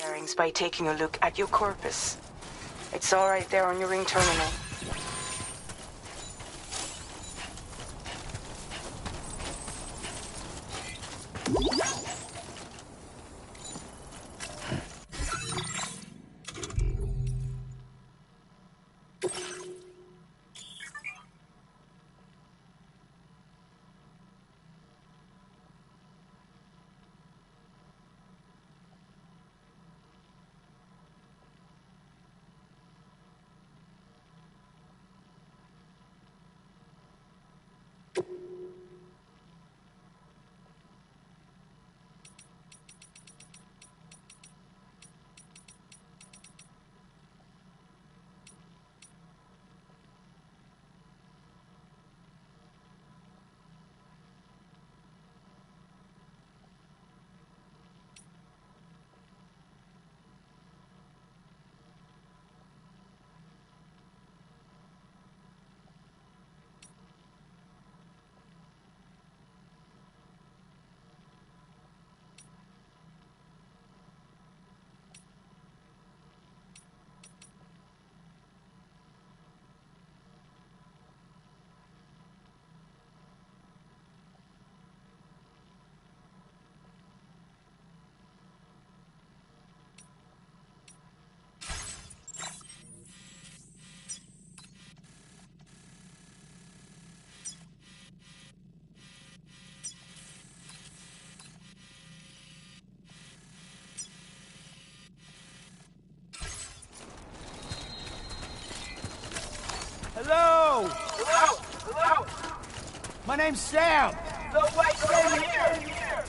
bearings by taking a look at your corpus. It's all right there on your ring terminal. Hello! Hello! Hello! My name's Sam! No, wait, stay here!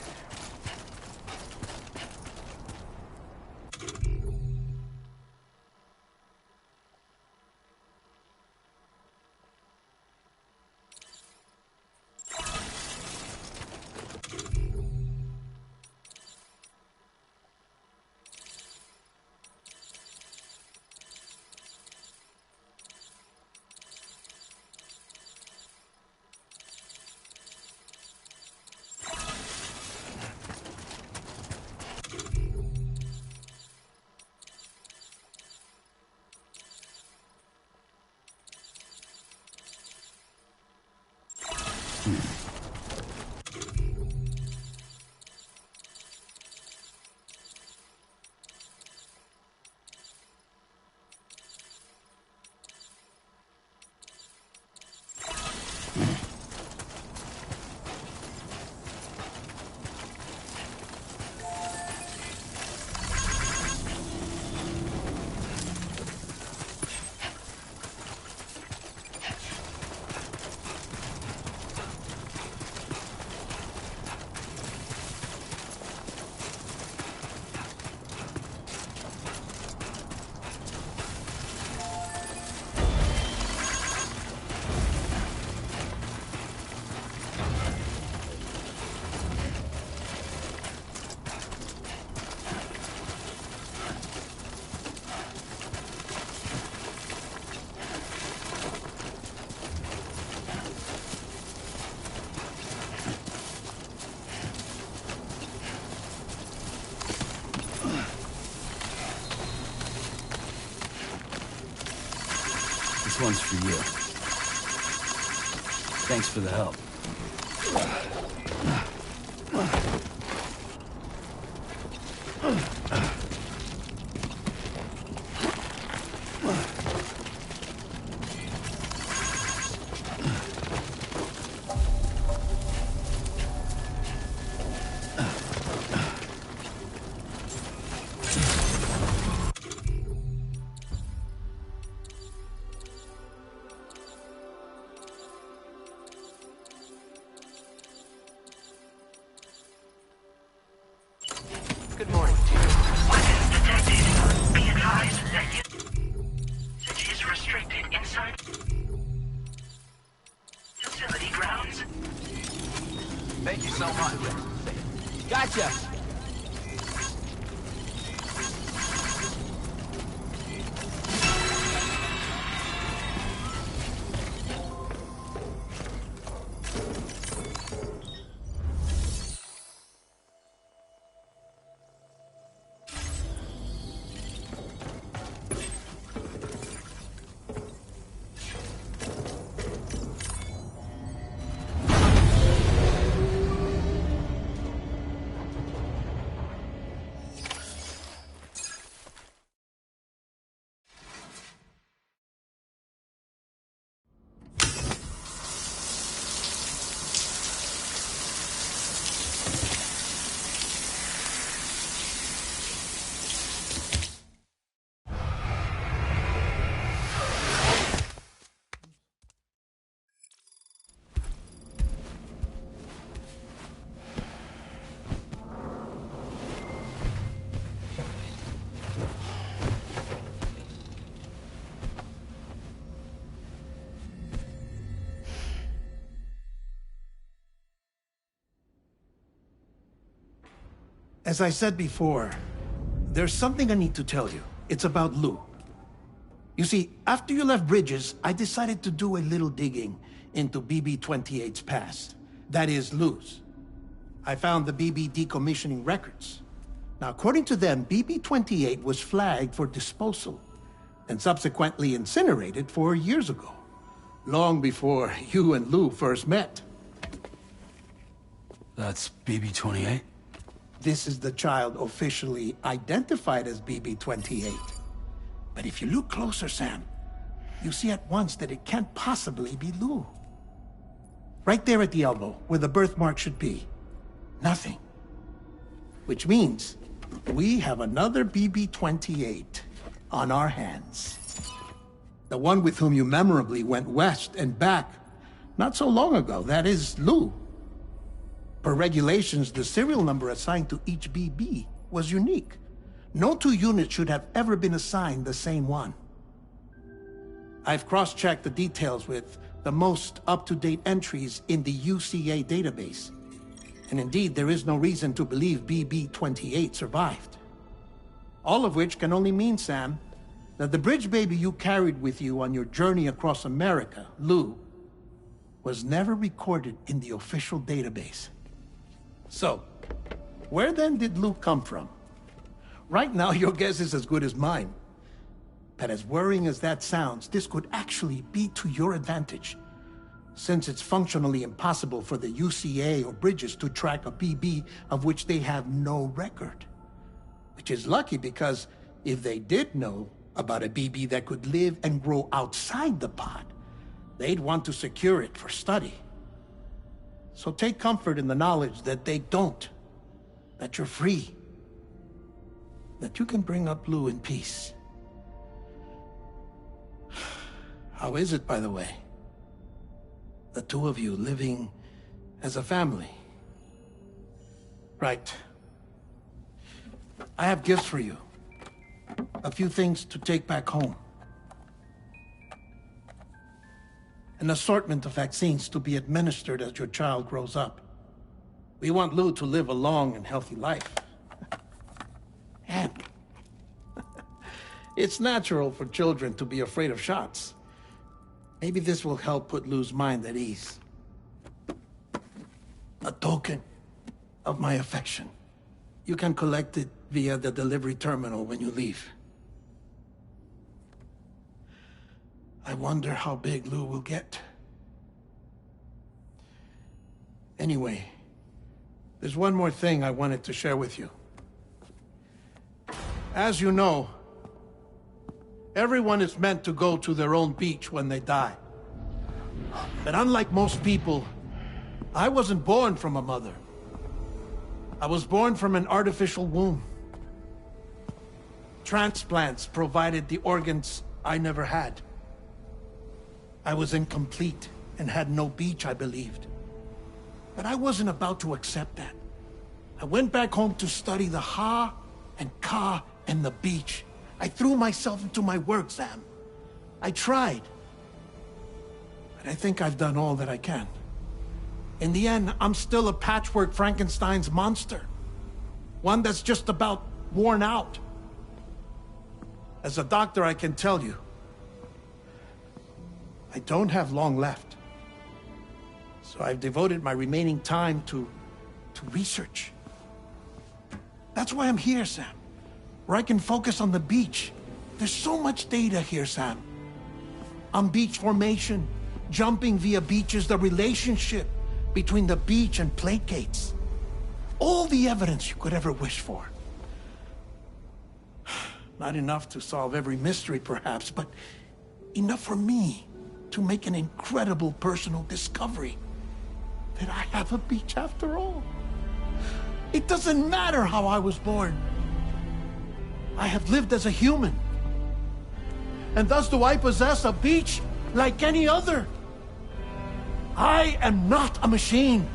This one's for you. Thanks for the help. Good morning. Weapons detected. Be advised that usage is restricted inside facility grounds. Thank you so much. Gotcha! As I said before, there's something I need to tell you. It's about Lou. You see, after you left Bridges, I decided to do a little digging into BB-28's past. That is, Lou's. I found the BB decommissioning records. Now, according to them, BB-28 was flagged for disposal and subsequently incinerated 4 years ago, long before you and Lou first met. That's BB-28? This is the child officially identified as BB-28. But if you look closer, Sam, you see at once that it can't possibly be Lou. Right there at the elbow, where the birthmark should be. Nothing. Which means we have another BB-28 on our hands. The one with whom you memorably went west and back not so long ago. That is Lou. Per regulations, the serial number assigned to each BB was unique. No two units should have ever been assigned the same one. I've cross-checked the details with the most up-to-date entries in the UCA database. And indeed, there is no reason to believe BB-28 survived. All of which can only mean, Sam, that the bridge baby you carried with you on your journey across America, Lou, was never recorded in the official database. So, where then did Lou come from? Right now, your guess is as good as mine. But as worrying as that sounds, this could actually be to your advantage, since it's functionally impossible for the UCA or Bridges to track a BB of which they have no record. Which is lucky, because if they did know about a BB that could live and grow outside the pod, they'd want to secure it for study. So take comfort in the knowledge that they don't, that you're free, that you can bring up Lou in peace. How is it, by the way? The two of you living as a family. Right. I have gifts for you. A few things to take back home. An assortment of vaccines to be administered as your child grows up. We want Lou to live a long and healthy life. And it's natural for children to be afraid of shots. Maybe this will help put Lou's mind at ease. A token of my affection. You can collect it via the delivery terminal when you leave. I wonder how big Lou will get. Anyway, there's one more thing I wanted to share with you. As you know, everyone is meant to go to their own beach when they die. But unlike most people, I wasn't born from a mother. I was born from an artificial womb. Transplants provided the organs I never had. I was incomplete and had no beach, I believed. But I wasn't about to accept that. I went back home to study the Ha and Ka and the beach. I threw myself into my work, Sam. I tried. But I think I've done all that I can. In the end, I'm still a patchwork Frankenstein's monster. One that's just about worn out. As a doctor, I can tell you, I don't have long left. So I've devoted my remaining time to research. That's why I'm here, Sam. Where I can focus on the beach. There's so much data here, Sam. On beach formation, jumping via beaches, the relationship between the beach and placates. All the evidence you could ever wish for. Not enough to solve every mystery, perhaps, but enough for me to make an incredible personal discovery. That I have a beach after all. It doesn't matter how I was born. I have lived as a human. And thus do I possess a beach like any other. I am not a machine,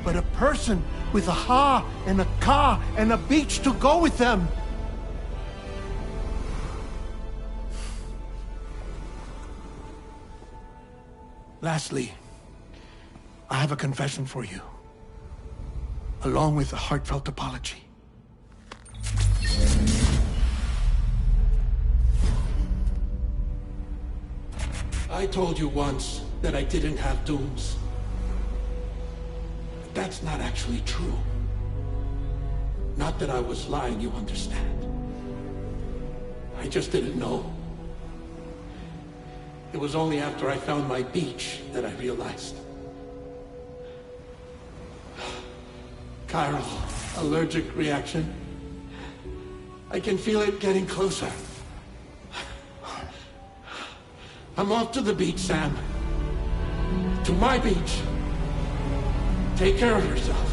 but a person with a Ha and a Ka and a beach to go with them. Lastly, I have a confession for you, along with a heartfelt apology. I told you once that I didn't have dooms. But that's not actually true. Not that I was lying, you understand. I just didn't know. It was only after I found my beach that I realized. Chiral allergic reaction. I can feel it getting closer. I'm off to the beach, Sam. To my beach. Take care of yourself.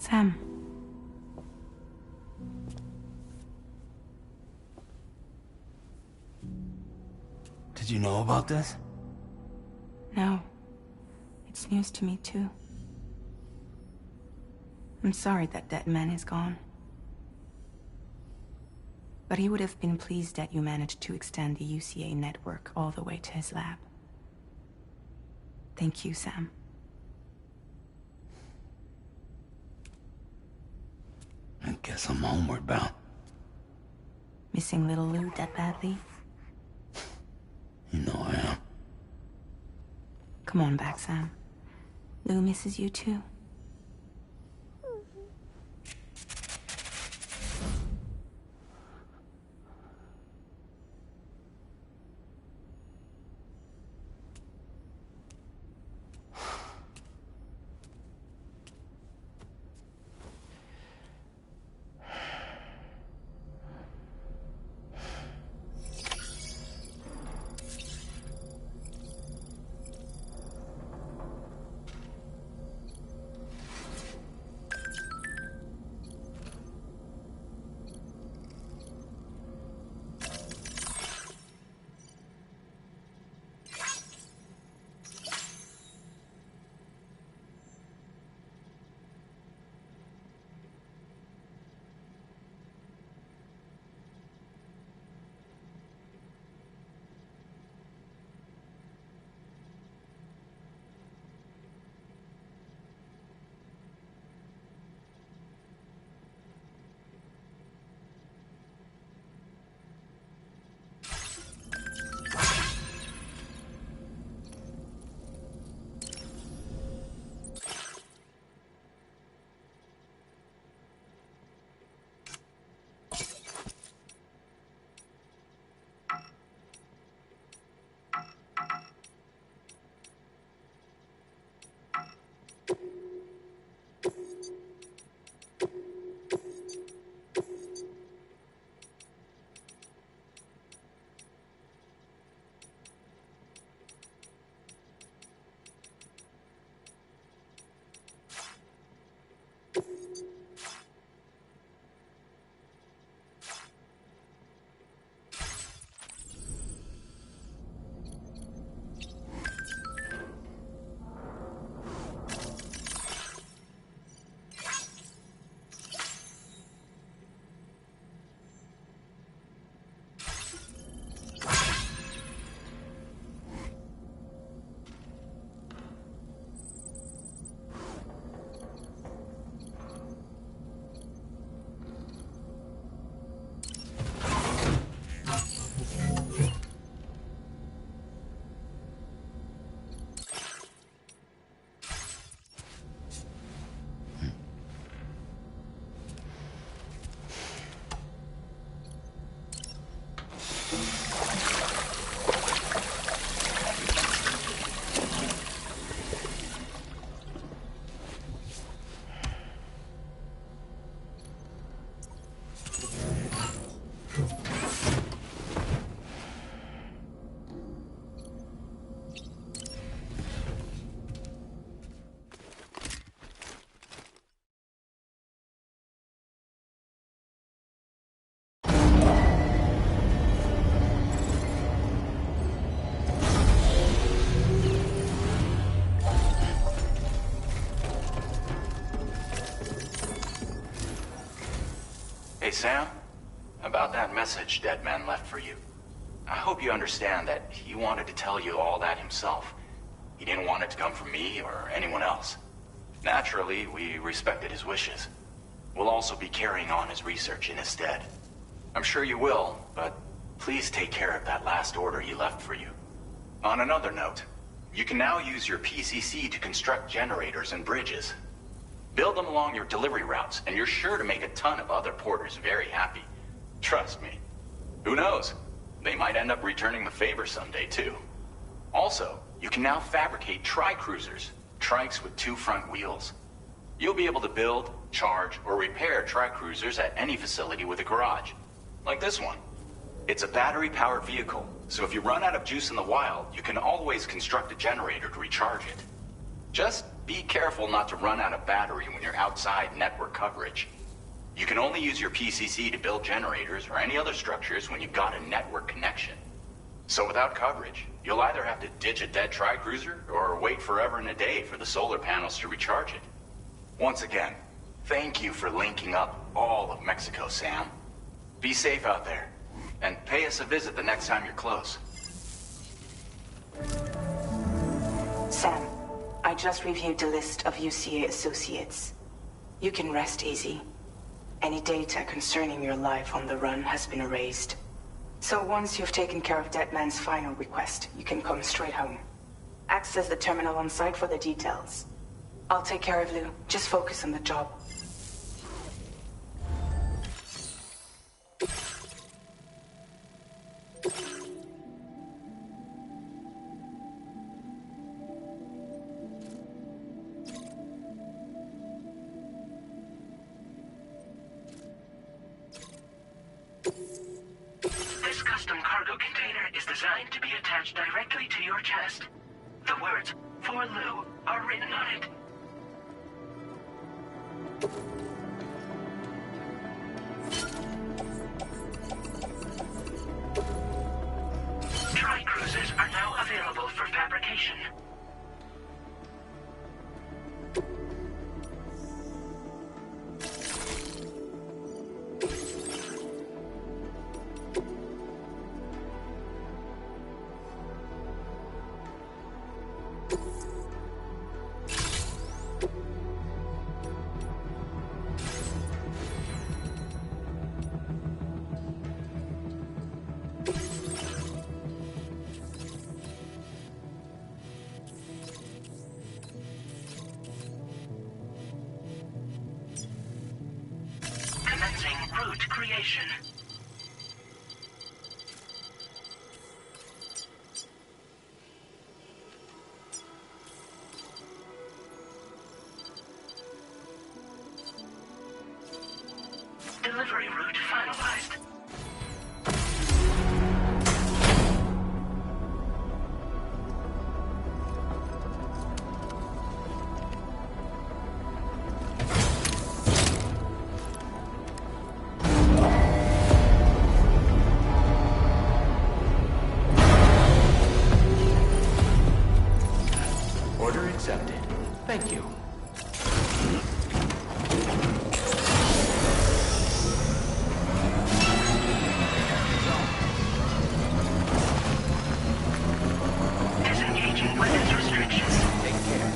Sam. Did you know about this? No. It's news to me, too. I'm sorry that dead man is gone. But he would have been pleased that you managed to extend the UCA network all the way to his lab. Thank you, Sam. I guess I'm homeward bound. Missing little Lou that badly? You know I am. Come on back, Sam. Lou misses you too. Hey, Sam. About that message Deadman left for you. I hope you understand that he wanted to tell you all that himself. He didn't want it to come from me or anyone else. Naturally, we respected his wishes. We'll also be carrying on his research in his stead. I'm sure you will, but please take care of that last order he left for you. On another note, you can now use your PCC to construct generators and bridges. Build them along your delivery routes, and you're sure to make a ton of other porters very happy. Trust me. Who knows? They might end up returning the favor someday, too. Also, you can now fabricate tri-cruisers, trikes with 2 front wheels. You'll be able to build, charge, or repair tri-cruisers at any facility with a garage. Like this one. It's a battery-powered vehicle, so if you run out of juice in the wild, you can always construct a generator to recharge it. Just be careful not to run out of battery when you're outside network coverage. You can only use your PCC to build generators or any other structures when you've got a network connection. So without coverage, you'll either have to ditch a dead tri-cruiser or wait forever and a day for the solar panels to recharge it. Once again, thank you for linking up all of Mexico, Sam. Be safe out there, and pay us a visit the next time you're close. Sam, I just reviewed the list of UCA associates. You can rest easy. Any data concerning your life on the run has been erased. So once you've taken care of Deadman's final request, you can come straight home. Access the terminal on site for the details. I'll take care of Lou. Just focus on the job. This custom cargo container is designed to be attached directly to your chest. The words, "For Lou," are written on it. Tri-cruisers are now available for fabrication. Commencing route creation. Delivery route finalized. Order accepted. Thank you. Disengaging weapons restrictions. Take care.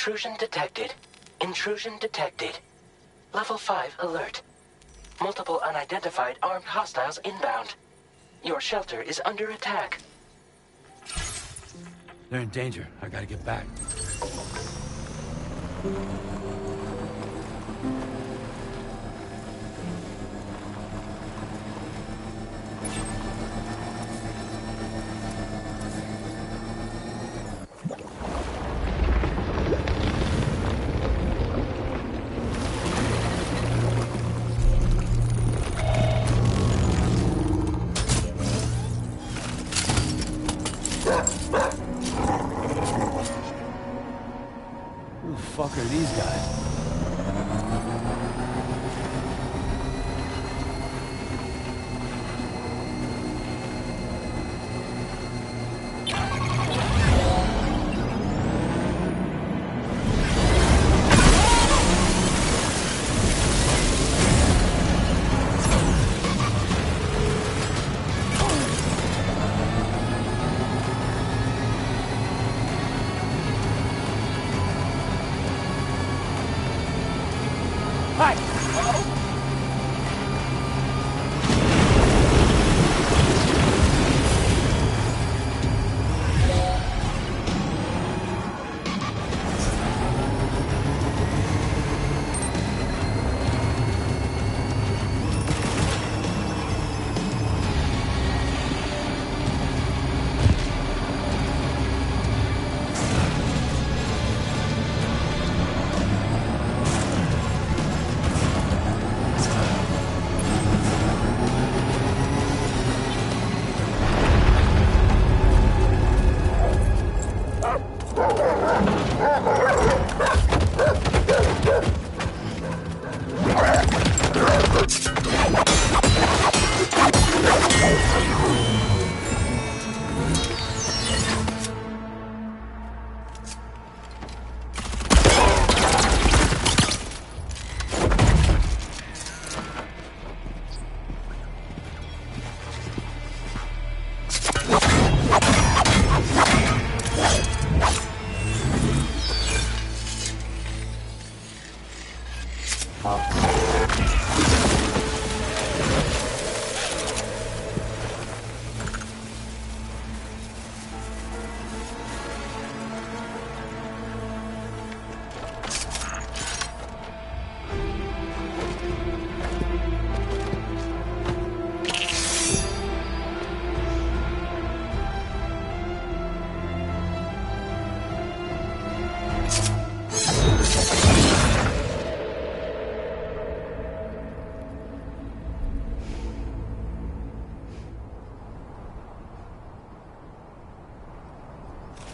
Intrusion detected. Intrusion detected. Level 5 alert. Multiple unidentified armed hostiles inbound. Your shelter is under attack. They're in danger. I gotta get back. Who the fuck are these guys?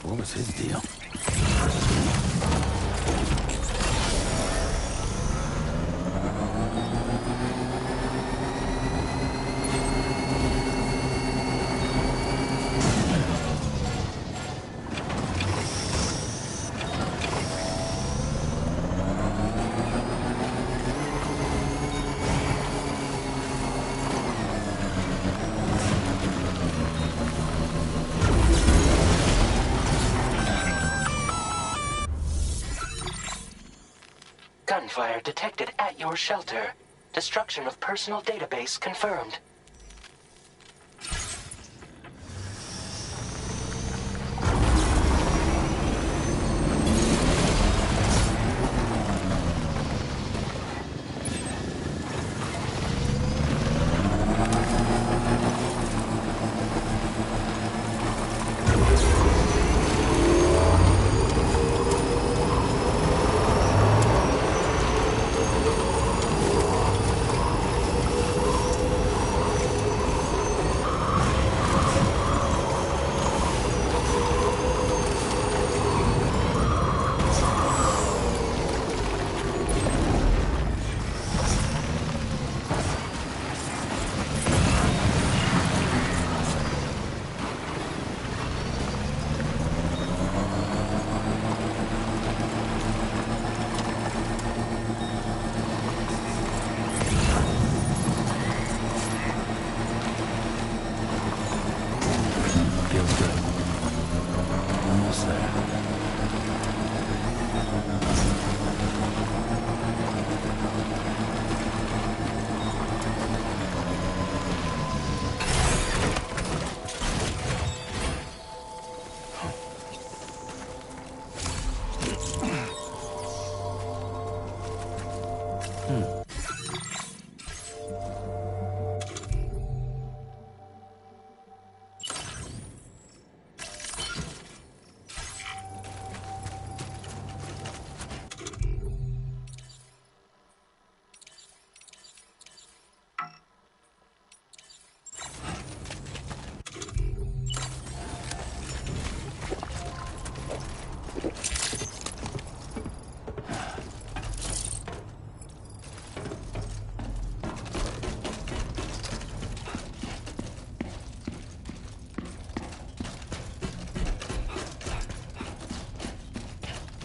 What was his deal? Gunfire detected at your shelter. Destruction of personal database confirmed.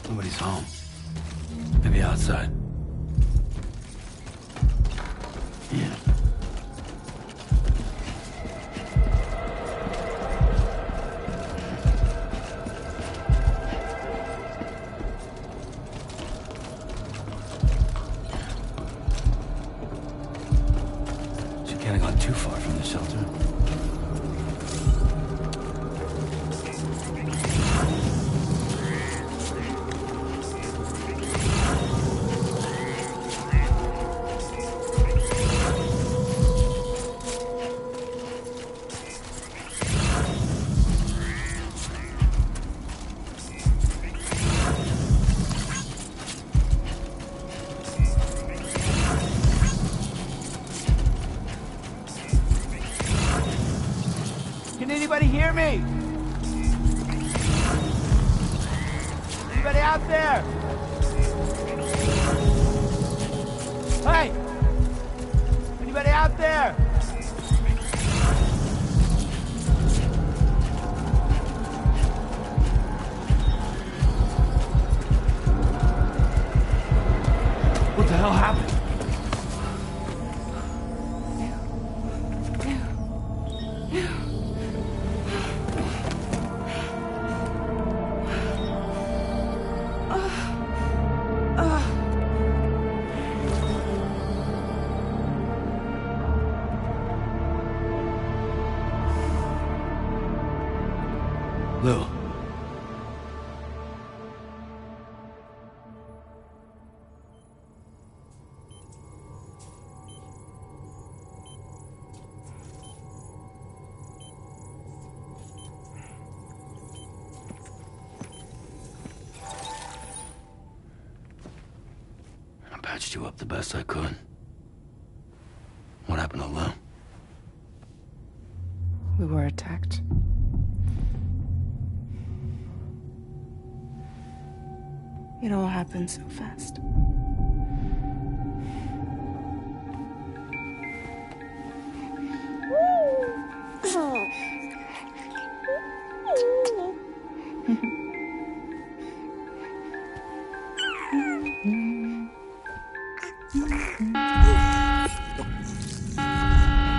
Nobody's home. Maybe outside. Yeah. She can't have gone too far from the shelter. Can anybody hear me? Anybody out there? Hey! Anybody out there? What the hell happened? Lou. I patched you up the best I could. What happened to Lou? We were attacked. It all happened so fast.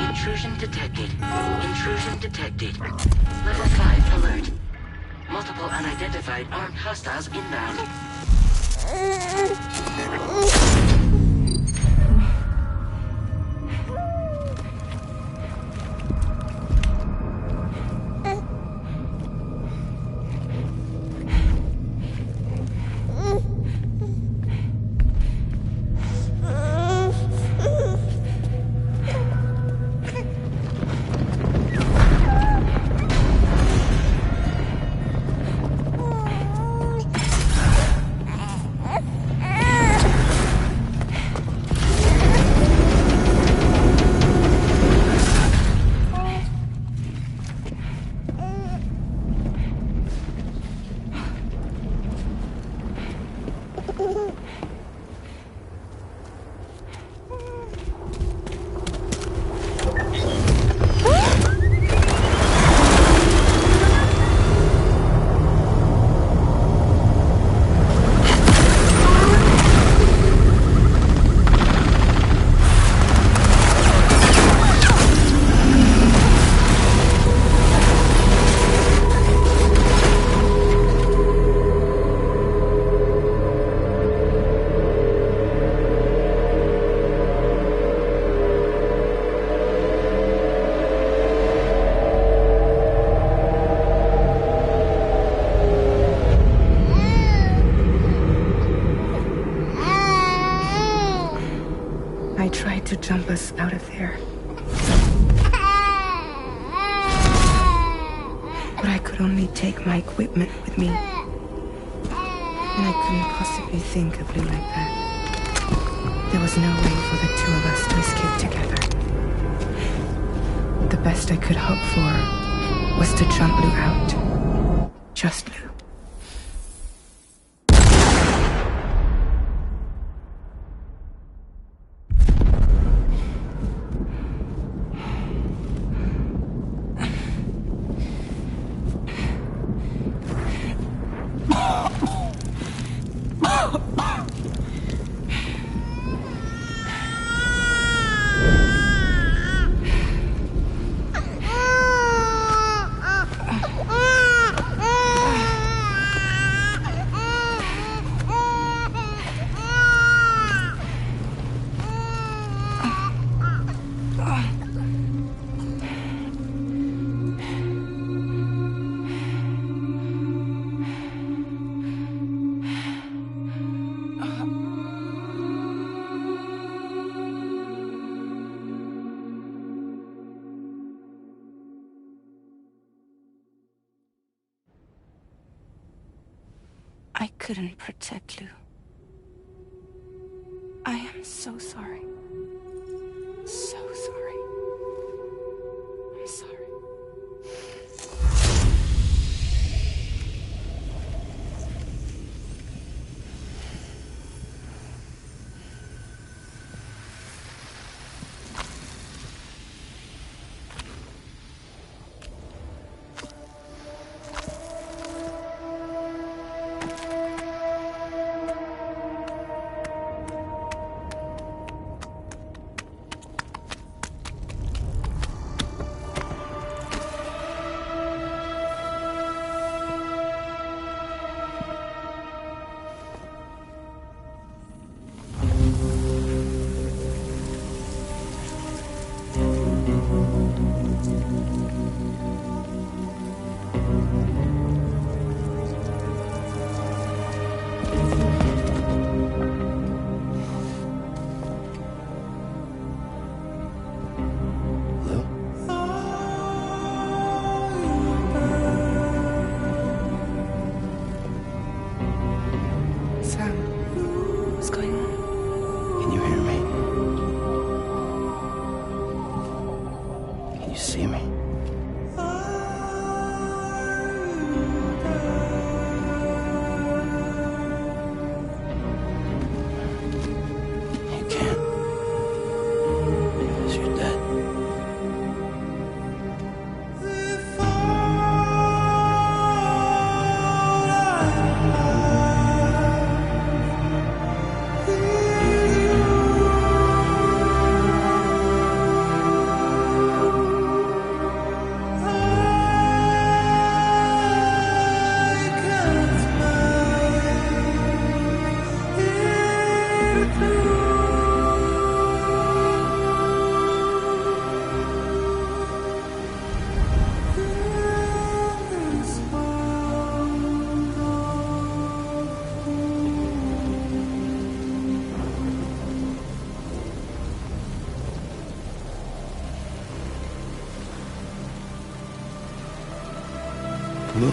Intrusion detected. Intrusion detected. Level 5 alert. Multiple unidentified armed hostiles inbound. I tried to jump us out of there. But I could only take my equipment with me. And I couldn't possibly think of Lou like that. There was no way for the two of us to escape together. The best I could hope for was to jump Lou out. Just Lou. I couldn't protect Lou. I am so sorry. So sorry. I'm sorry. Lou?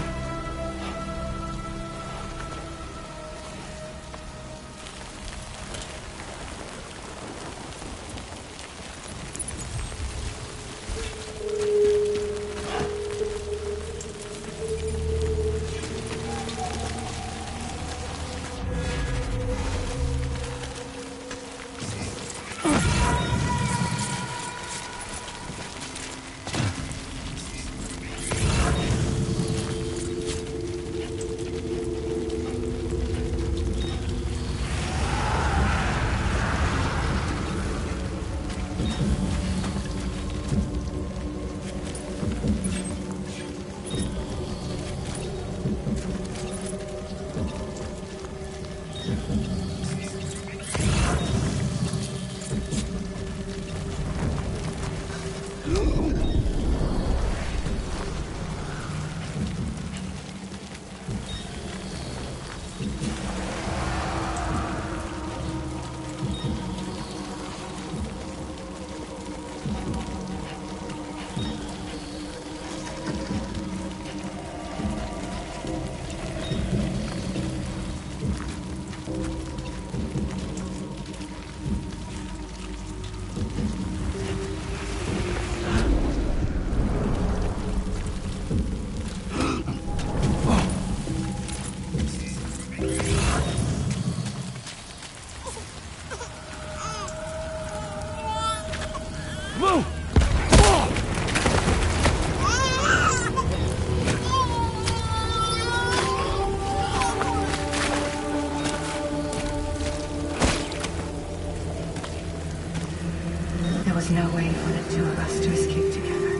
There was no way for the two of us to escape together.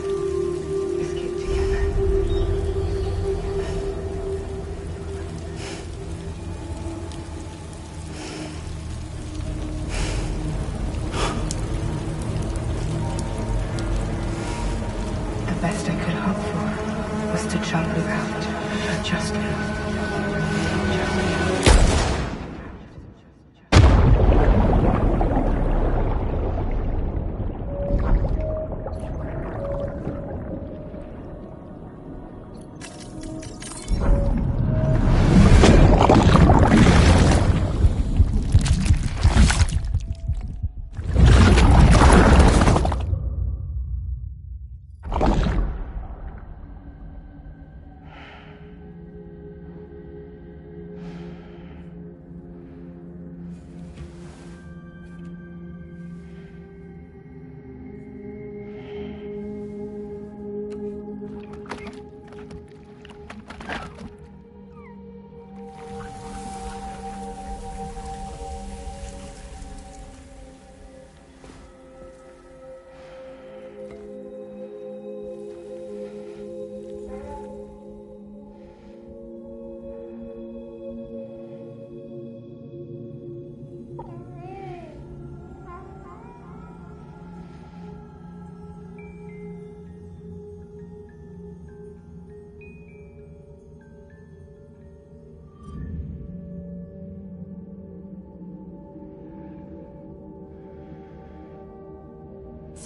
Escape together. The best I could hope for was to jump Lou out, but just Lou.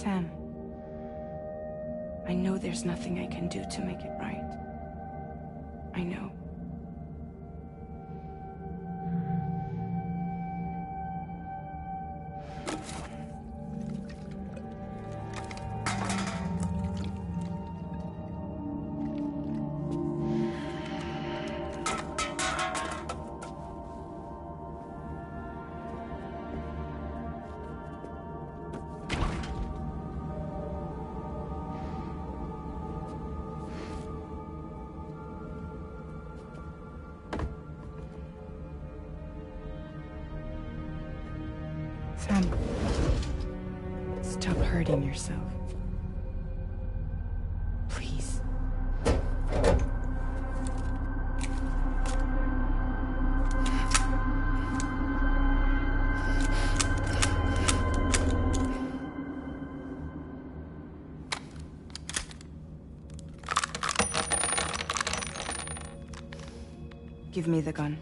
Sam, I know there's nothing I can do to make it right. I know. Sam, stop hurting yourself. Please. Give me the gun.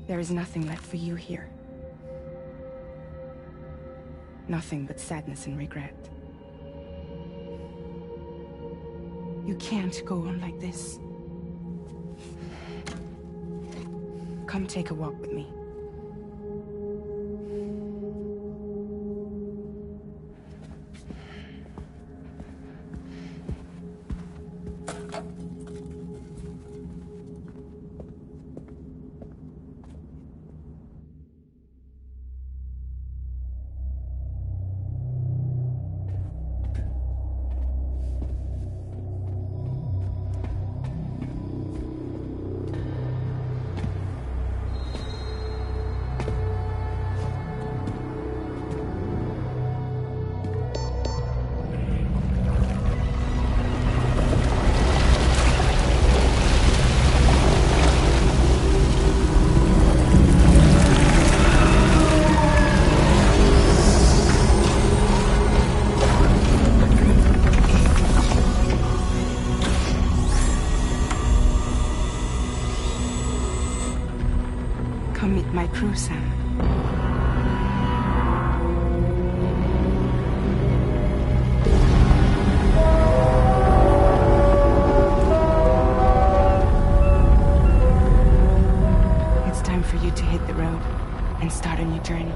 There is nothing left for you here. Nothing but sadness and regret. You can't go on like this. Come take a walk with me. Come meet my crew, Sam. It's time for you to hit the road and start a new journey.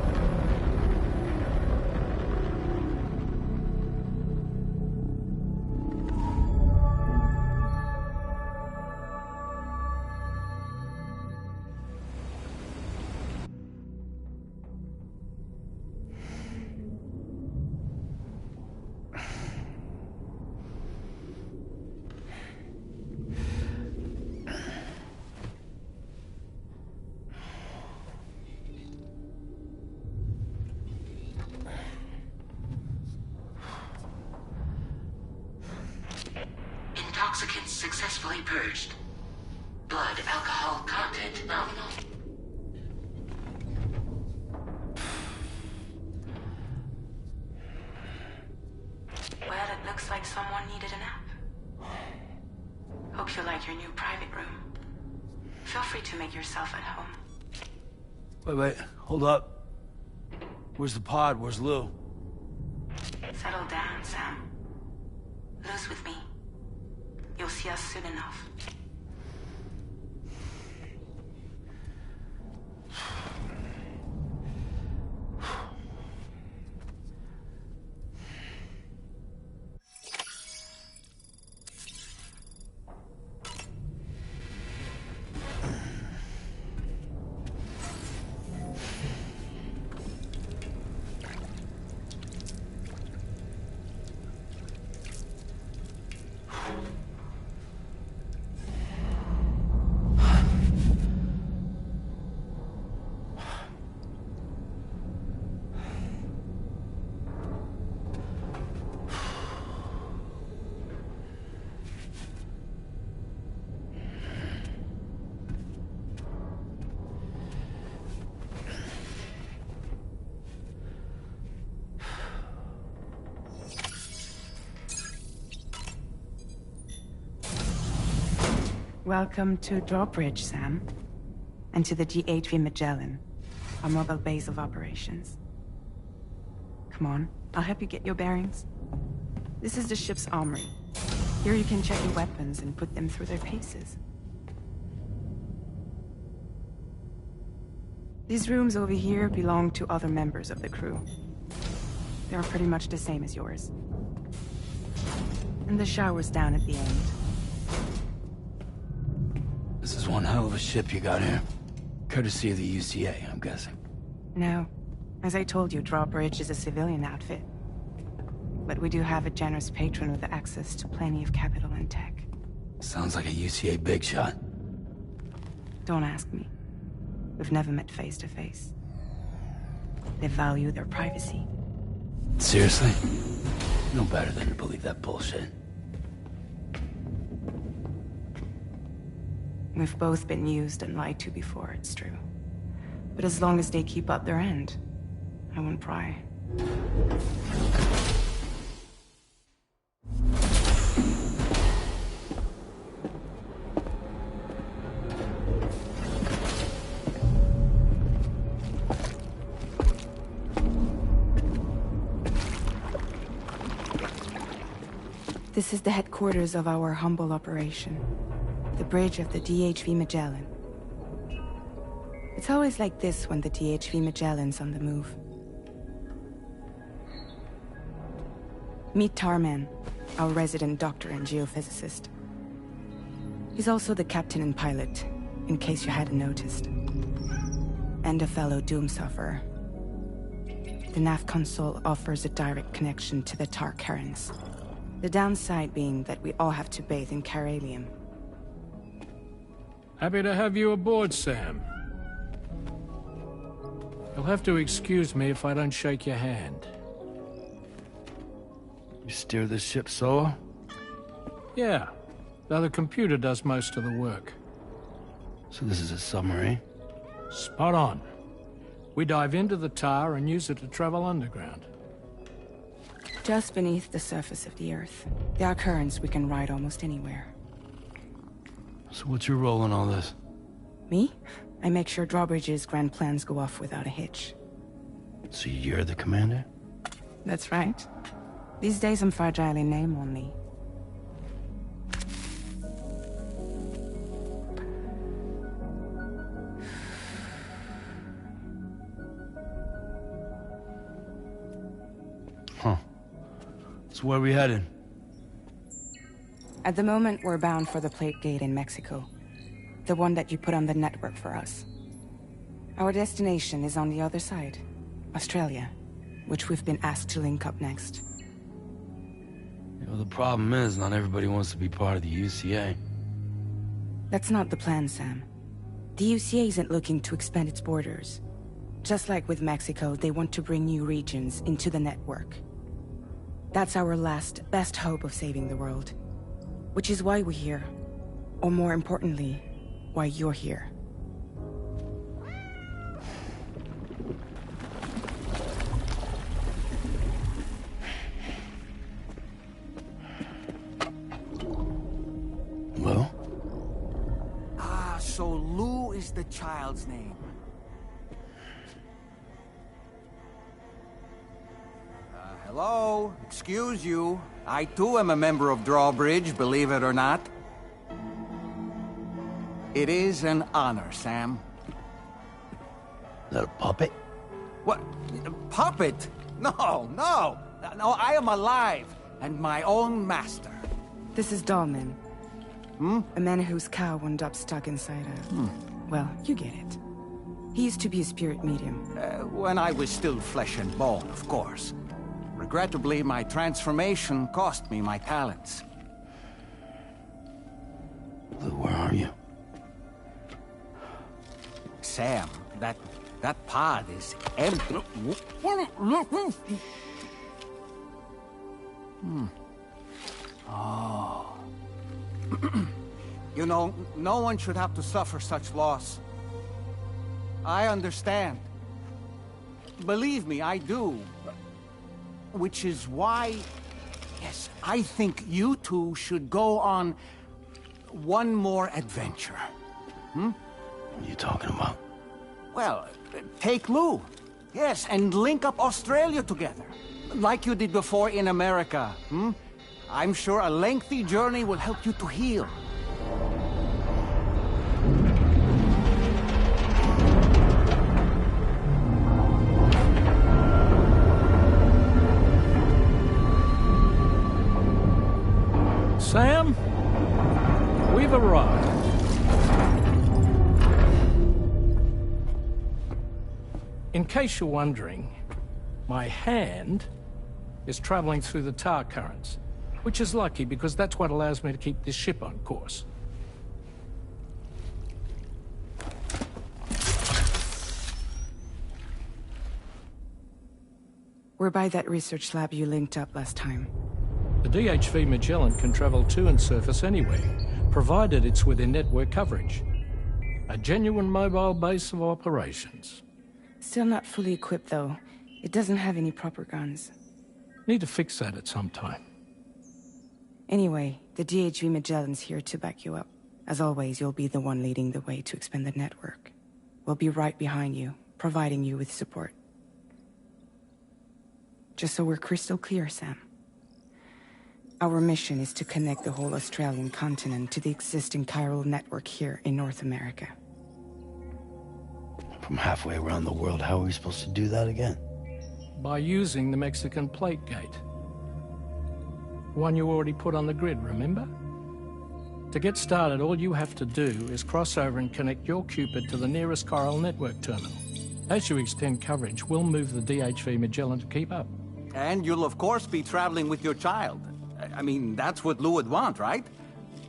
Intoxicants successfully purged. Blood alcohol content nominal. Well, it looks like someone needed a nap. Hope you like your new private room. Feel free to make yourself at home. Wait, hold up. Where's the pod? Where's Lou? Settle down, Sam. Lou's with me. You'll see us soon enough. Welcome to Drawbridge, Sam. And to the GHV Magellan. our mobile base of operations. Come on, I'll help you get your bearings. This is the ship's armory. Here you can check your weapons and put them through their paces. These rooms over here belong to other members of the crew. They're pretty much the same as yours. And the shower's down at the end. This is one hell of a ship you got here. Courtesy of the UCA, I'm guessing. No. As I told you, Drawbridge is a civilian outfit. But we do have a generous patron with access to plenty of capital and tech. Sounds like a UCA big shot. Don't ask me. We've never met face to face. They value their privacy. Seriously? No better than to believe that bullshit. We've both been used and lied to before, it's true. But as long as they keep up their end, I won't pry. This is the headquarters of our humble operation. The bridge of the DHV Magellan. It's always like this when the DHV Magellan's on the move. Meet Tarman, our resident doctor and geophysicist. He's also the captain and pilot, in case you hadn't noticed. And a fellow doom sufferer. The nav console offers a direct connection to the Tar currents. The downside being that we all have to bathe in caralium. Happy to have you aboard, Sam. You'll have to excuse me if I don't shake your hand. You steer this ship solo? Yeah, though the computer does most of the work. So this is a submarine? Spot on. We dive into the Tar and use it to travel underground. Just beneath the surface of the Earth, there are currents we can ride almost anywhere. So what's your role in all this? Me? I make sure Drawbridge's grand plans go off without a hitch. So you're the commander? That's right. These days I'm fragile in name only. Huh. So where are we headed? At the moment, we're bound for the Plate Gate in Mexico. The one that you put on the network for us. Our destination is on the other side, Australia, which we've been asked to link up next. You know, the problem is, not everybody wants to be part of the UCA. That's not the plan, Sam. The UCA isn't looking to expand its borders. Just like with Mexico, they want to bring new regions into the network. That's our last, best hope of saving the world. Which is why we're here. Or more importantly, why you're here. Lou? Ah, so Lou is the child's name. Hello? Excuse you. I too am a member of Drawbridge, believe it or not. It is an honor, Sam. Is that a puppet? What? A puppet? No, no! No, I am alive, and my own master. This is Dahlman. A man whose cow wound up stuck inside a... Well, you get it. He used to be a spirit medium. When I was still flesh and bone, of course. Regrettably, my transformation cost me my talents. Lou, where are you? Sam, that pod is empty. Oh. You know, no one should have to suffer such loss. I understand. Believe me, I do. Which is why, yes, I think you two should go on one more adventure. What are you talking about? Well, Take Lou. Yes, and link up Australia together. Like you did before in America, hmm? I'm sure a lengthy journey will help you to heal. Sam, we've arrived. In case you're wondering, my hand is traveling through the tar currents, which is lucky because that's what allows me to keep this ship on course. We're by that research lab you linked up last time. The DHV Magellan can travel to and surface anywhere, provided it's within network coverage. A genuine mobile base of operations. Still not fully equipped, though. It doesn't have any proper guns. Need to fix that at some time. Anyway, the DHV Magellan's here to back you up. As always, you'll be the one leading the way to expand the network. We'll be right behind you, providing you with support. Just so we're crystal clear, Sam. Our mission is to connect the whole Australian continent to the existing chiral network here in North America. From halfway around the world, how are we supposed to do that again? By using the Mexican plate gate. One you already put on the grid, remember? To get started, all you have to do is cross over and connect your Cupid to the nearest chiral network terminal. As you extend coverage, we'll move the DHV Magellan to keep up. And you'll of course be traveling with your child. I mean, that's what Lou would want, right?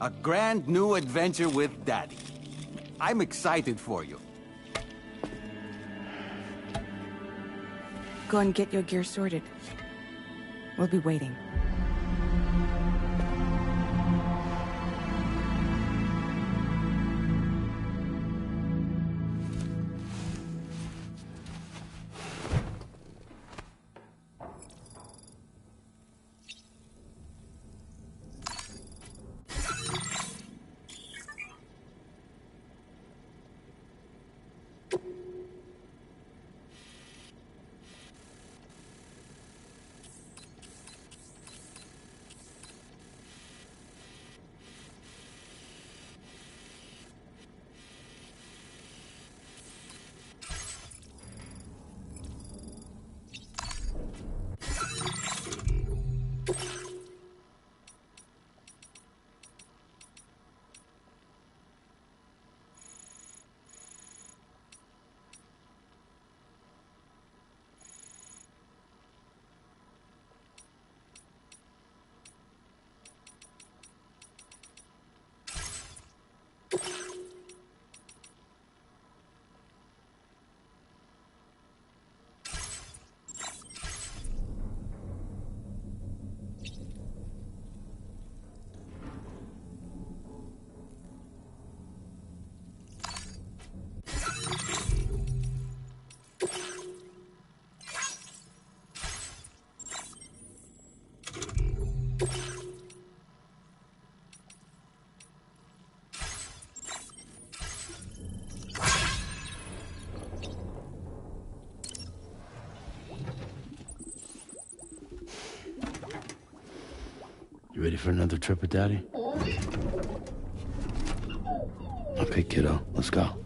A grand new adventure with Daddy. I'm excited for you. Go and get your gear sorted. We'll be waiting. You ready for another trip with Daddy? Okay, kiddo, let's go.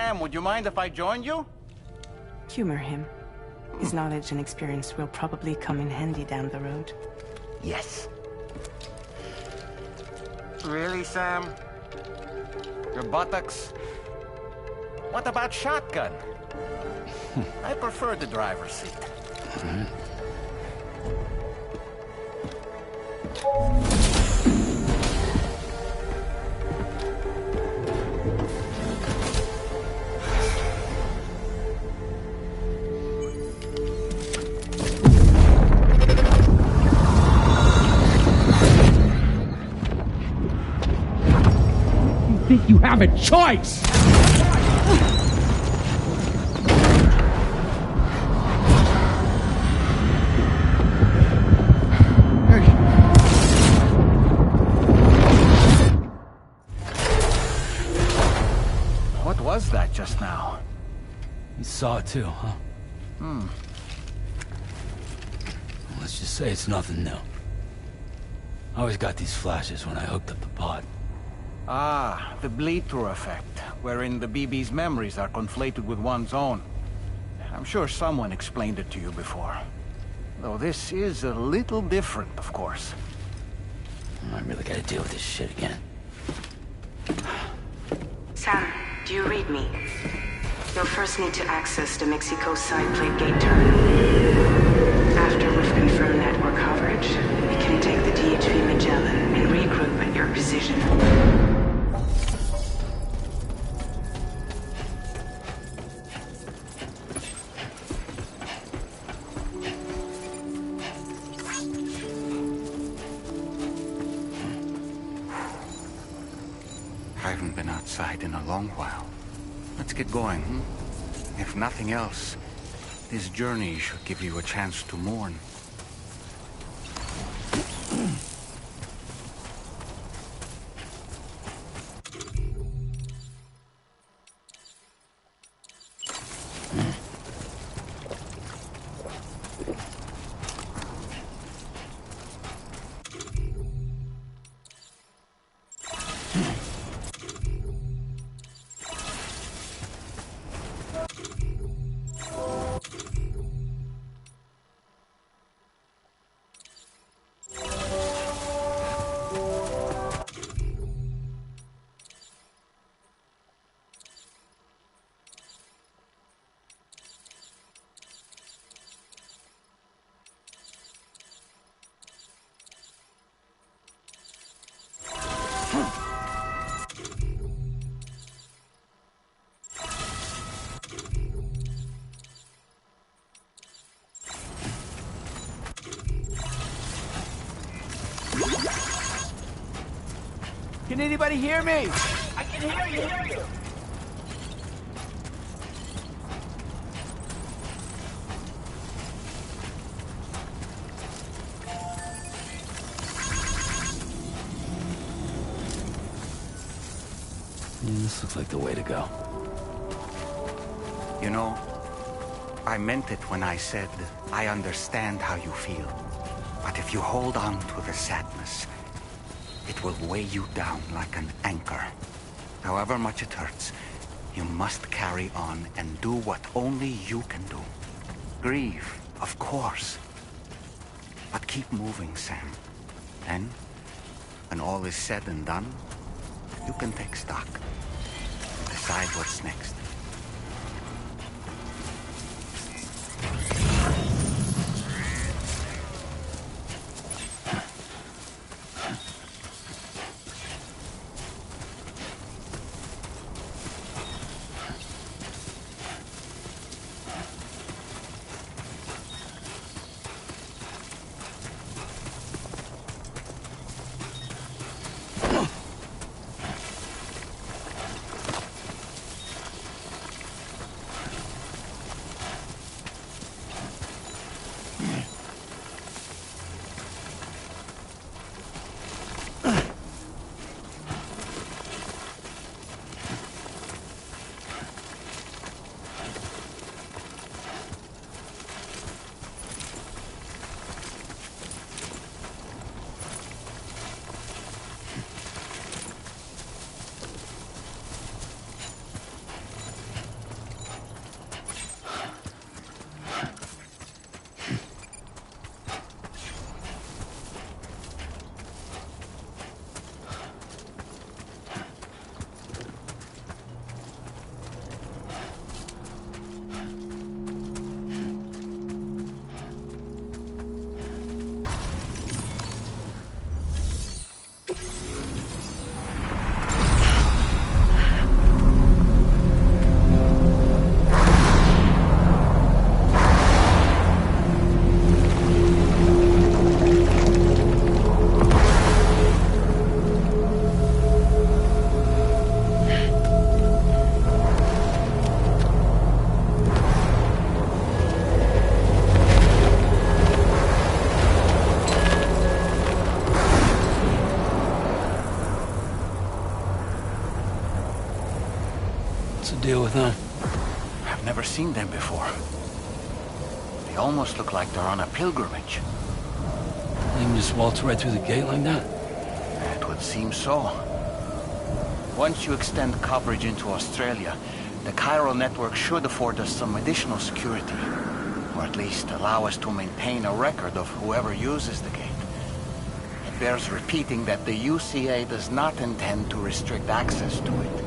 Sam, would you mind if I joined you? Humor him. His knowledge and experience will probably come in handy down the road. Yes. Really, Sam? Your buttocks? What about shotgun? I prefer the driver's seat. Think you have a choice? What was that just now? You saw it too, huh? Let's just say it's nothing new. I always got these flashes when I hooked up the pod. Ah, the bleed-through effect, wherein the BB's memories are conflated with one's own. I'm sure someone explained it to you before. Though this is a little different, of course. I really gotta deal with this shit again. Sam, do you read me? You'll first need to access the Mexico side plate gate terminal. After we've confirmed network coverage, we can take the DHV Magellan and regroup at your position. I haven't been outside in a long while. Let's get going, hmm? If nothing else, this journey should give you a chance to mourn. Can anybody hear me? I can hear you. This looks like the way to go. You know, I meant it when I said I understand how you feel. But if you hold on to the sadness, it will weigh you down like an anchor. However much it hurts, you must carry on and do what only you can do. Grieve, of course. But keep moving, Sam. And when all is said and done, you can take stock. Decide what's next. deal with them? I've never seen them before. They almost look like they're on a pilgrimage. They can just waltz right through the gate like that? It would seem so. Once you extend coverage into Australia, the chiral network should afford us some additional security. Or at least allow us to maintain a record of whoever uses the gate. It bears repeating that the UCA does not intend to restrict access to it.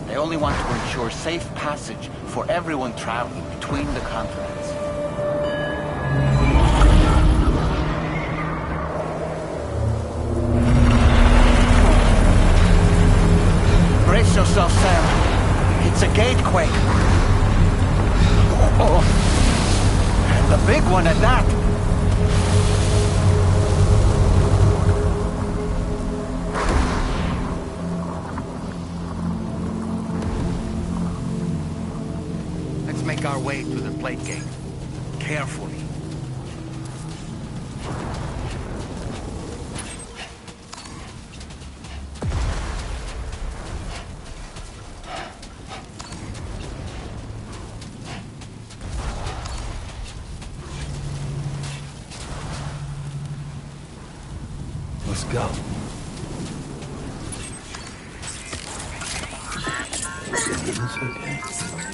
They only want to ensure safe passage for everyone traveling between the continents. Brace yourself, Sam. It's a gatequake. Oh, and a big one at that. Let's make our way to the plate gate. Carefully. Let's go. It's okay. It's all right.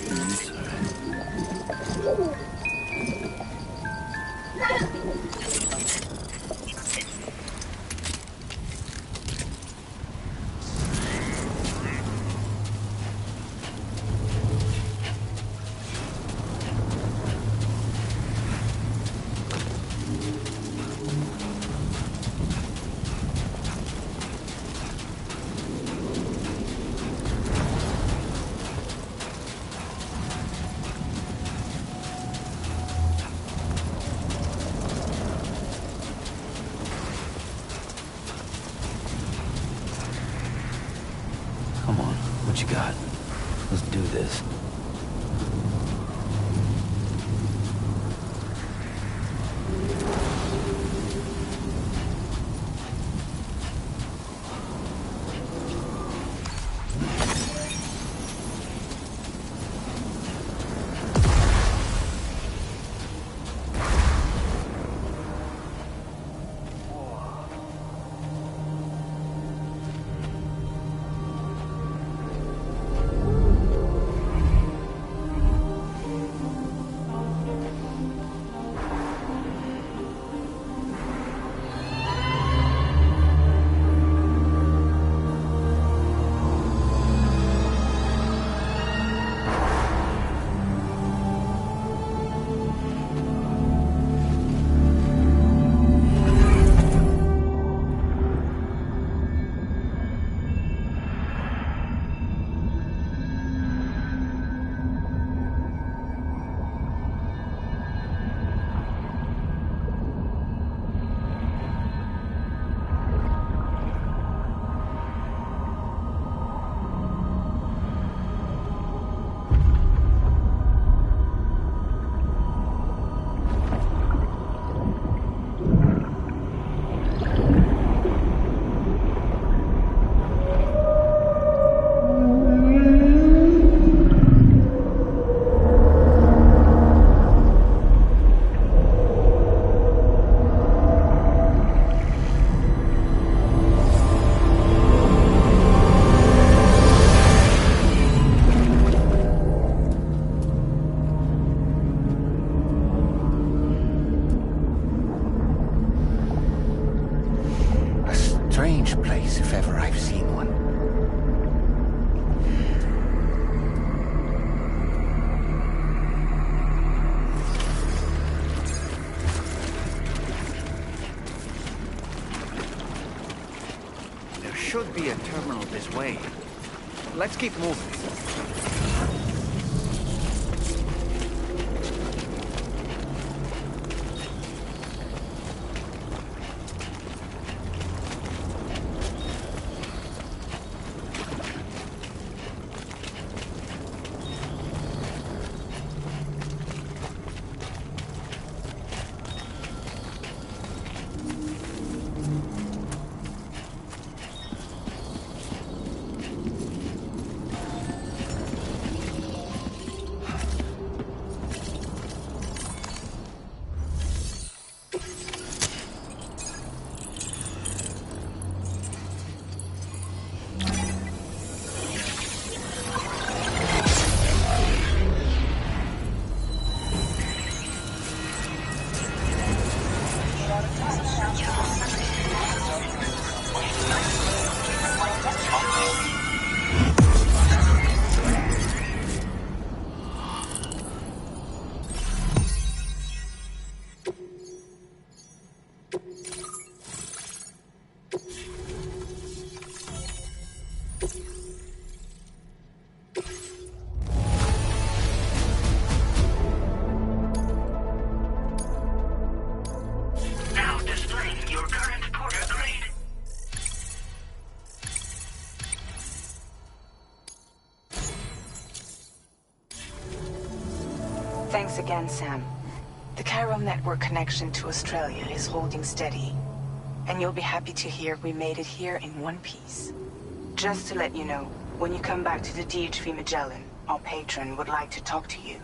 Come on, what you got? Let's do this. Strange place, if ever I've seen one. There should be a terminal this way. Let's keep moving. again, Sam. The Chiral network connection to Australia is holding steady. And you'll be happy to hear we made it here in one piece. Just to let you know, when you come back to the DHV Magellan, our patron would like to talk to you.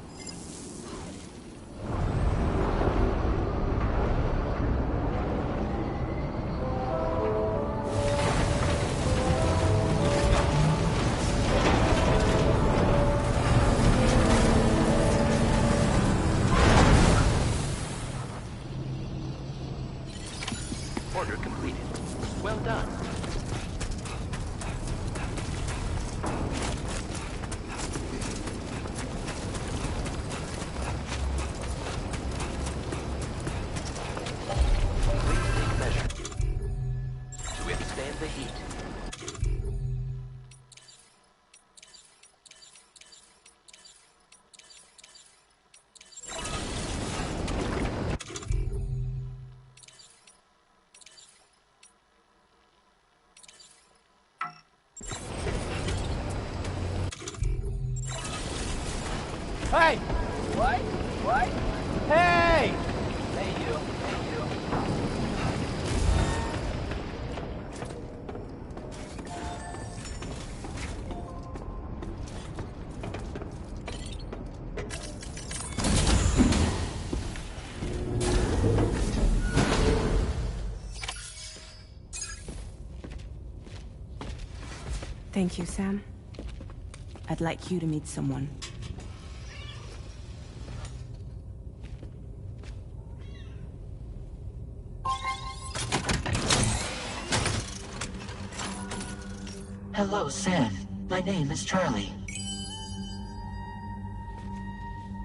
Order completed. Well done. Please take measure to withstand the heat. Hey! What? What? Hey! Hey you. Hey you. Thank you, Sam. I'd like you to meet someone. Hello, Sam. My name is Charlie.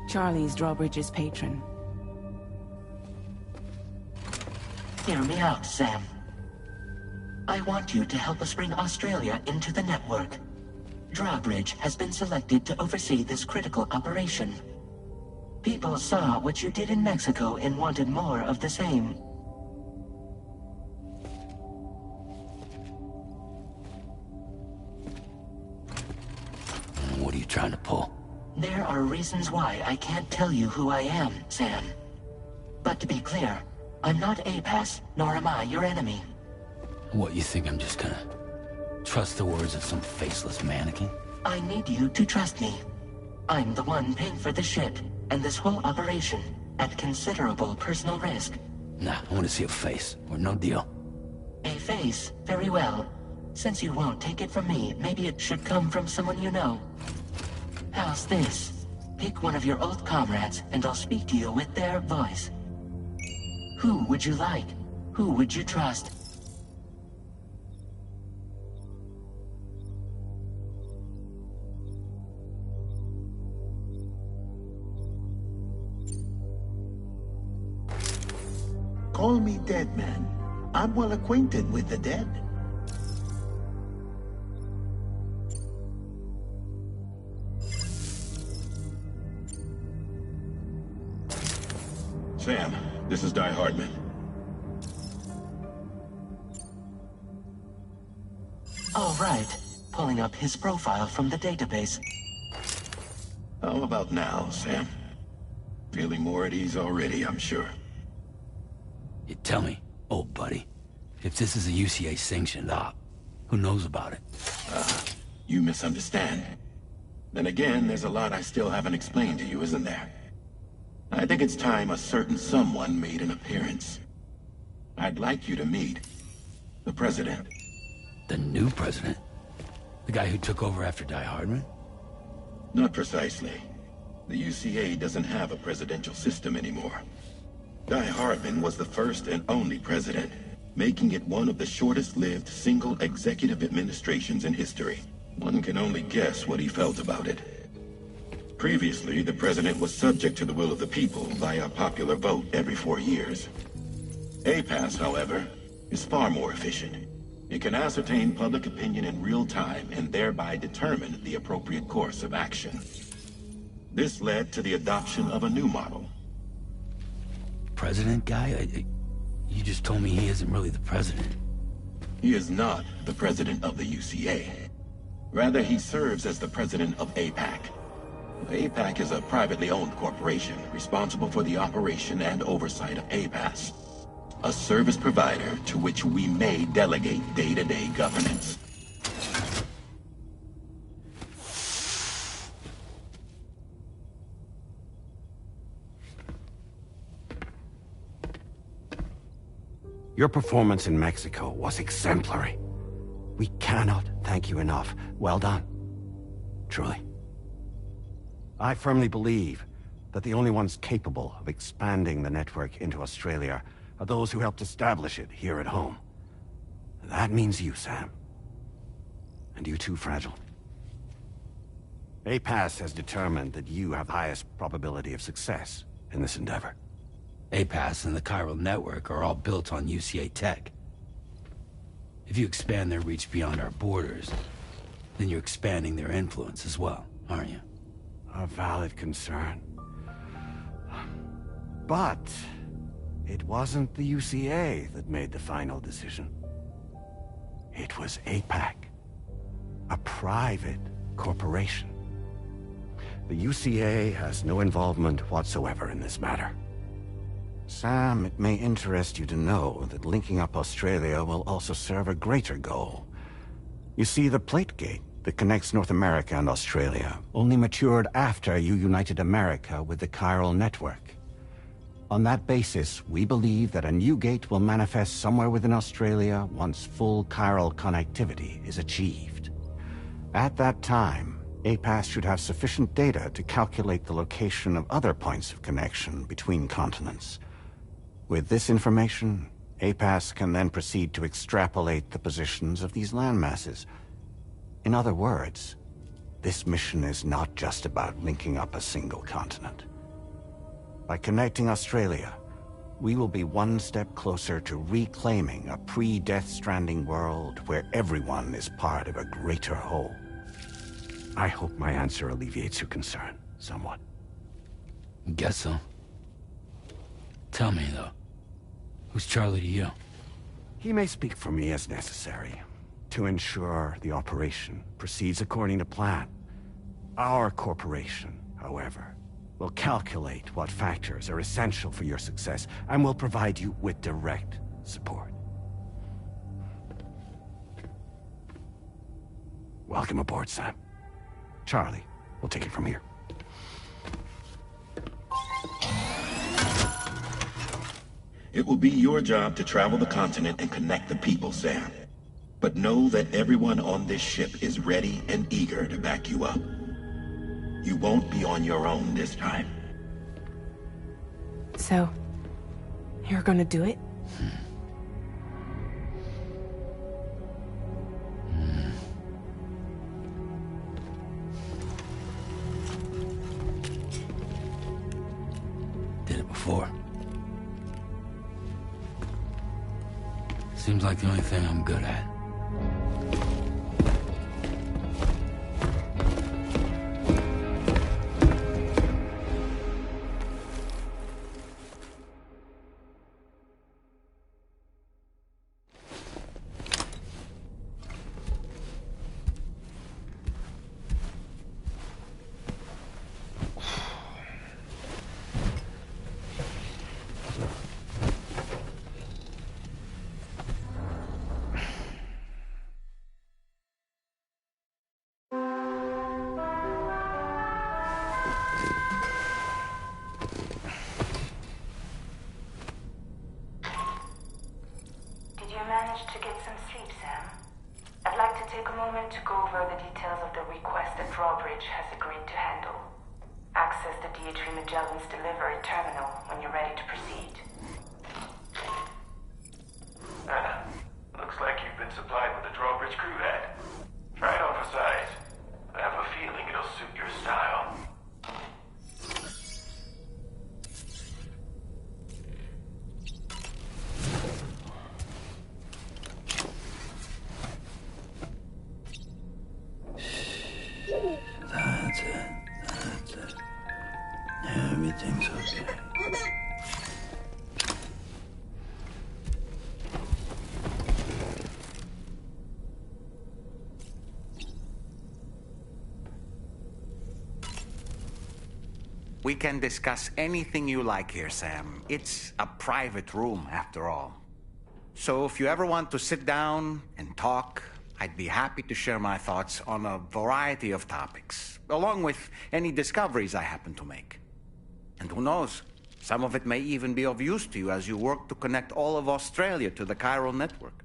Charlie's Drawbridge's patron. Hear me out, Sam. I want you to help us bring Australia into the network. Drawbridge has been selected to oversee this critical operation. People saw what you did in Mexico and wanted more of the same. What are you trying to pull? There are reasons why I can't tell you who I am, Sam. But to be clear, I'm not APAS, nor am I your enemy. What, you think I'm just gonna trust the words of some faceless mannequin? I need you to trust me. I'm the one paying for the ship, and this whole operation, at considerable personal risk. Nah, I want to see a face, or no deal. A face? Very well. Since you won't take it from me, maybe it should come from someone you know. How's this? Pick one of your old comrades, and I'll speak to you with their voice. Who would you like? Who would you trust? Call me dead man. I'm well acquainted with the dead. Sam, this is Di Hardman. All right. Pulling up his profile from the database. How about now, Sam? Feeling more at ease already, I'm sure. You tell me, old buddy, if this is a UCA-sanctioned op, who knows about it? You misunderstand. Then again, there's a lot I still haven't explained to you, isn't there? I think it's time a certain someone made an appearance. I'd like you to meet the President. The new president? The guy who took over after Di Hardman? Not precisely. The UCA doesn't have a presidential system anymore. Di Hardman was the first and only president, making it one of the shortest-lived single executive administrations in history. One can only guess what he felt about it. Previously, the president was subject to the will of the people via popular vote every 4 years. APAS, however, is far more efficient. It can ascertain public opinion in real time and thereby determine the appropriate course of action. This led to the adoption of a new model. President guy? You just told me he isn't really the president. He is not the president of the UCA. Rather, he serves as the president of APAC. APAC is a privately owned corporation responsible for the operation and oversight of APAS, a service provider to which we may delegate day-to-day governance. Your performance in Mexico was exemplary. We cannot thank you enough. Well done. Truly. I firmly believe that the only ones capable of expanding the network into Australia are those who helped establish it here at home. That means you, Sam. And you too, Fragile. APAS has determined that you have the highest probability of success in this endeavor. APAS and the chiral network are all built on UCA tech. If you expand their reach beyond our borders, then you're expanding their influence as well, aren't you? A valid concern. But it wasn't the UCA that made the final decision. It was APAC, a private corporation. The UCA has no involvement whatsoever in this matter. Sam, it may interest you to know that linking up Australia will also serve a greater goal. You see, the plate gate that connects North America and Australia only matured after you united America with the chiral network. On that basis, we believe that a new gate will manifest somewhere within Australia once full chiral connectivity is achieved. At that time, APAS should have sufficient data to calculate the location of other points of connection between continents. With this information, APAS can then proceed to extrapolate the positions of these landmasses. In other words, this mission is not just about linking up a single continent. By connecting Australia, we will be one step closer to reclaiming a pre-Death Stranding world where everyone is part of a greater whole. I hope my answer alleviates your concern somewhat. Guess so. Tell me, though. Who's Charlie to you? He may speak for me as necessary, to ensure the operation proceeds according to plan. Our corporation, however, will calculate what factors are essential for your success, and will provide you with direct support. Welcome aboard, Sam. Charlie, we'll take it from here. It will be your job to travel the continent and connect the people, Sam. But know that everyone on this ship is ready and eager to back you up. You won't be on your own this time. So, you're gonna do it? Did it before. Seems like the only thing I'm good at. To get some sleep, Sam. I'd like to take a moment to go over the details of the request that Drawbridge has agreed to handle. Access the D.H. Magellan's delivery terminal when you're ready to proceed. Anna, looks like you've been supplied with a Drawbridge crew head. Try it on for size. I have a feeling it'll suit your style. That's it. Everything's okay. We can discuss anything you like here, Sam. It's a private room, after all. So if you ever want to sit down and talk, I'd be happy to share my thoughts on a variety of topics, along with any discoveries I happen to make. And who knows, some of it may even be of use to you as you work to connect all of Australia to the chiral network.